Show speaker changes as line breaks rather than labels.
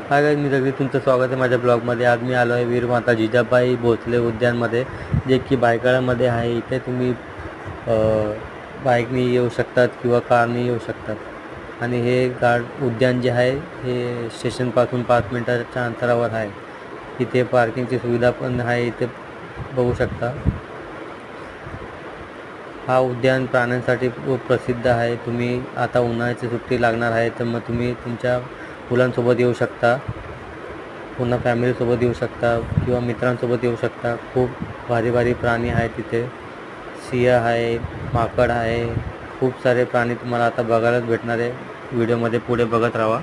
Hi guys, मी जगदीश, तुमचं स्वागत आहे माझ्या ब्लॉगमध्ये। आज मी आलो आहे वीर माता जिजाबाई भोसले उद्यानमध्ये, जे की भायखळ्यामध्ये आहे। इथे तुम्ही बाईकने येऊ शकतात किंवा कारने येऊ शकतात। आणि हे उद्यान जे आहे हे स्टेशनपासून 5 मिनिटाच्या अंतरावर आहे। इथे पार्किंगची सुविधा पण आहे, इथे बघू शकता। हा उद्यान प्राण्यांसाठी खूप प्रसिद्ध आहे। तुम्ही आता उन्हाळ्याची सुट्टी लागणार आहे, तर मग तुम्ही तुमच्या मुलांसोबत येऊ शकता, पुन्हा फॅमिलीसोबत येऊ शकता किंवा मित्रांसोबत येऊ शकता। खूप भारी भारी प्राणी आहेत तिथे, सिंह आहे, माकड आहे, खूप सारे प्राणी तुम्हाला आता बघायलाच भेटणार आहे। व्हिडिओमध्ये पुढे बघत राहा।